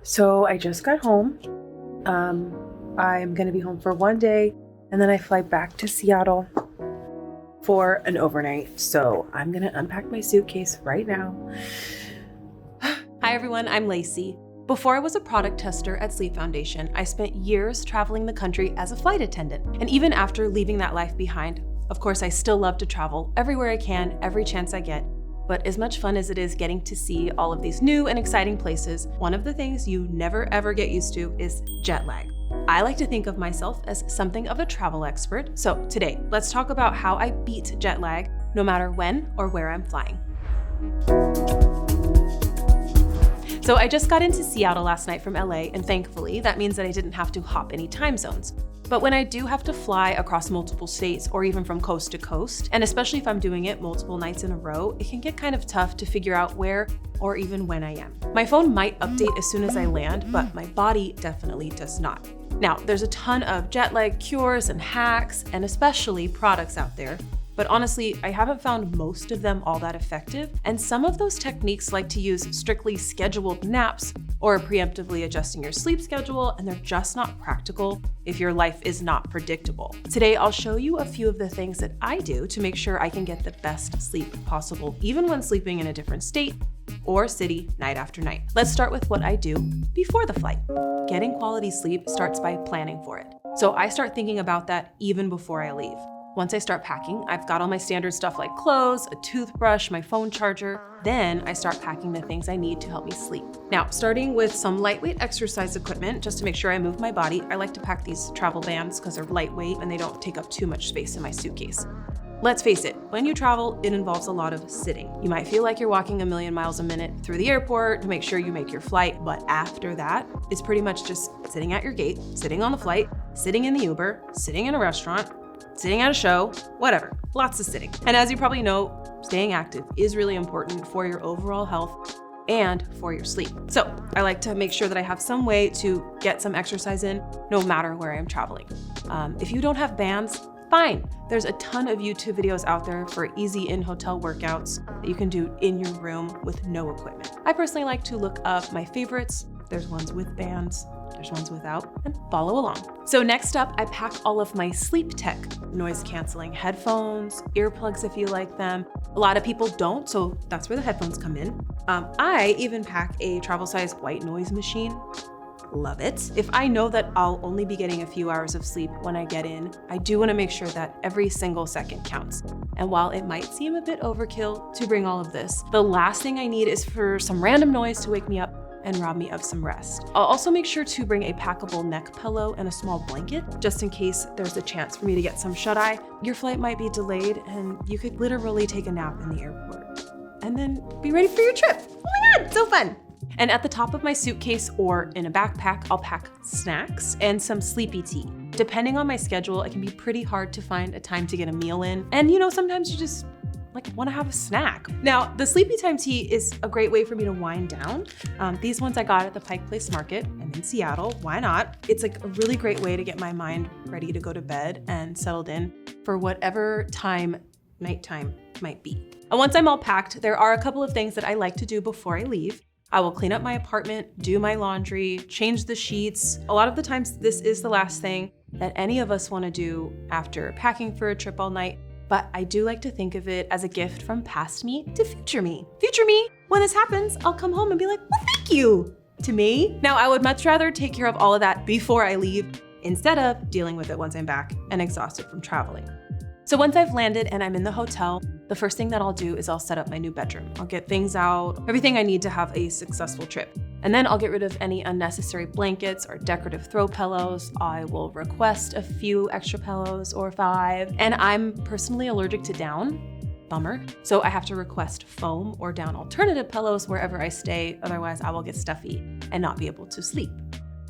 So I just got home. I'm gonna be home for one day and then I fly back to Seattle for an overnight. So I'm gonna unpack my suitcase right now. Hi everyone, I'm Lacey. Before I was a product tester at Sleep Foundation, I spent years traveling the country as a flight attendant. And even after leaving that life behind, of course, I still love to travel everywhere I can, every chance I get. But as much fun as it is getting to see all of these new and exciting places, one of the things you never ever get used to is jet lag. I like to think of myself as something of a travel expert. So today, let's talk about how I beat jet lag no matter when or where I'm flying. So I just got into Seattle last night from LA, and thankfully that means that I didn't have to hop any time zones. But when I do have to fly across multiple states or even from coast to coast, and especially if I'm doing it multiple nights in a row, it can get kind of tough to figure out where or even when I am. My phone might update as soon as I land, but my body definitely does not. Now, there's a ton of jet lag cures and hacks, and especially products out there. But honestly, I haven't found most of them all that effective, and some of those techniques like to use strictly scheduled naps or preemptively adjusting your sleep schedule, and they're just not practical if your life is not predictable. Today, I'll show you a few of the things that I do to make sure I can get the best sleep possible, even when sleeping in a different state or city night after night. Let's start with what I do before the flight. Getting quality sleep starts by planning for it. So I start thinking about that even before I leave. Once I start packing, I've got all my standard stuff like clothes, a toothbrush, my phone charger. Then I start packing the things I need to help me sleep. Now, starting with some lightweight exercise equipment, just to make sure I move my body, I like to pack these travel bands because they're lightweight and they don't take up too much space in my suitcase. Let's face it, when you travel, it involves a lot of sitting. You might feel like you're walking a million miles a minute through the airport to make sure you make your flight, but after that, it's pretty much just sitting at your gate, sitting on the flight, sitting in the Uber, sitting in a restaurant, sitting at a show, whatever, lots of sitting. And as you probably know, staying active is really important for your overall health and for your sleep. So I like to make sure that I have some way to get some exercise in no matter where I'm traveling. If you don't have bands, fine. There's a ton of YouTube videos out there for easy in-hotel workouts that you can do in your room with no equipment. I personally like to look up my favorites. There's ones with bands, there's ones without, and follow along. So next up, I pack all of my sleep tech, noise canceling headphones, earplugs if you like them. A lot of people don't, so that's where the headphones come in. I even pack a travel size white noise machine. Love it. If I know that I'll only be getting a few hours of sleep when I get in, I do want to make sure that every single second counts. And while it might seem a bit overkill to bring all of this, the last thing I need is for some random noise to wake me up and rob me of some rest. I'll also make sure to bring a packable neck pillow and a small blanket, just in case there's a chance for me to get some shut-eye. Your flight might be delayed and you could literally take a nap in the airport and then be ready for your trip. Oh my God, so fun. And at the top of my suitcase or in a backpack, I'll pack snacks and some sleepy tea. Depending on my schedule, it can be pretty hard to find a time to get a meal in. And sometimes you just want to have a snack. Now, the Sleepy Time tea is a great way for me to wind down. These ones I got at the Pike Place Market. I'm in Seattle, why not? It's a really great way to get my mind ready to go to bed and settled in for whatever time nighttime might be. And once I'm all packed, there are a couple of things that I like to do before I leave. I will clean up my apartment, do my laundry, change the sheets. A lot of the times, this is the last thing that any of us want to do after packing for a trip all night. But I do like to think of it as a gift from past me to future me. Future me, when this happens, I'll come home and be like, well, thank you to me. Now, I would much rather take care of all of that before I leave instead of dealing with it once I'm back and exhausted from traveling. So once I've landed and I'm in the hotel, the first thing that I'll do is I'll set up my new bedroom. I'll get things out, everything I need to have a successful trip. And then I'll get rid of any unnecessary blankets or decorative throw pillows. I will request a few extra pillows or 5. And I'm personally allergic to down. Bummer. So I have to request foam or down alternative pillows wherever I stay. Otherwise, I will get stuffy and not be able to sleep.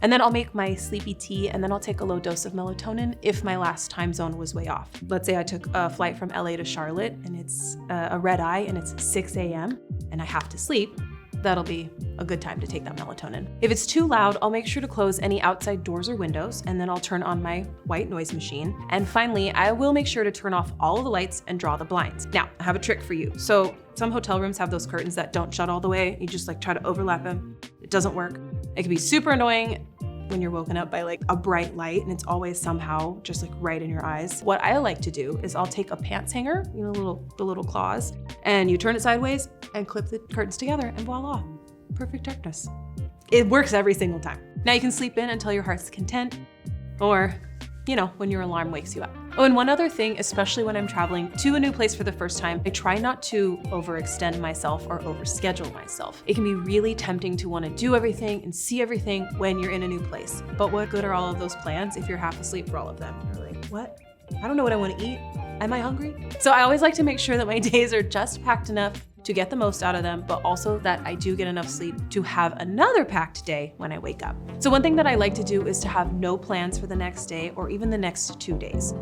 And then I'll make my sleepy tea and then I'll take a low dose of melatonin if my last time zone was way off. Let's say I took a flight from LA to Charlotte and it's a red eye and it's 6 a.m. and I have to sleep. That'll be a good time to take that melatonin. If it's too loud, I'll make sure to close any outside doors or windows, and then I'll turn on my white noise machine. And finally, I will make sure to turn off all of the lights and draw the blinds. Now, I have a trick for you. So some hotel rooms have those curtains that don't shut all the way. You just try to overlap them. It doesn't work. It can be super annoying when you're woken up by like a bright light and it's always somehow just like right in your eyes. What I like to do is I'll take a pants hanger, you know, the little claws, and you turn it sideways and clip the curtains together and voila, perfect darkness. It works every single time. Now you can sleep in until your heart's content, or, you know, when your alarm wakes you up. Oh, and one other thing, especially when I'm traveling to a new place for the first time, I try not to overextend myself or overschedule myself. It can be really tempting to want to do everything and see everything when you're in a new place. But what good are all of those plans if you're half asleep for all of them? You're like, what? I don't know what I want to eat. Am I hungry? So I always like to make sure that my days are just packed enough to get the most out of them, but also that I do get enough sleep to have another packed day when I wake up. So one thing that I like to do is to have no plans for the next day or even the next 2 days.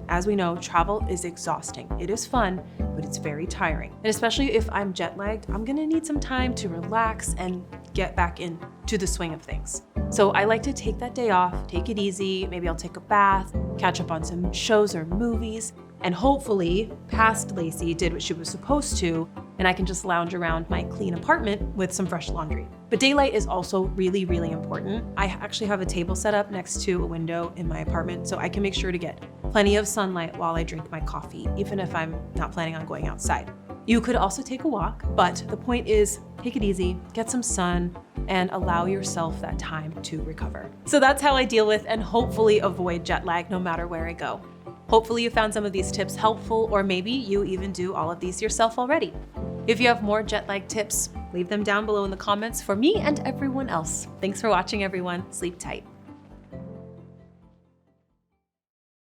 As we know, travel is exhausting. It is fun, but it's very tiring. And especially if I'm jet lagged, I'm gonna need some time to relax and get back into the swing of things. So I like to take that day off, take it easy. Maybe I'll take a bath, catch up on some shows or movies, and hopefully past Lacey did what she was supposed to, and I can just lounge around my clean apartment with some fresh laundry. But daylight is also really, really important. I actually have a table set up next to a window in my apartment, so I can make sure to get plenty of sunlight while I drink my coffee, even if I'm not planning on going outside. You could also take a walk, but the point is take it easy, get some sun, and allow yourself that time to recover. So that's how I deal with and hopefully avoid jet lag no matter where I go. Hopefully you found some of these tips helpful, or maybe you even do all of these yourself already. If you have more jet lag tips, leave them down below in the comments for me and everyone else. Thanks for watching, everyone. Sleep tight.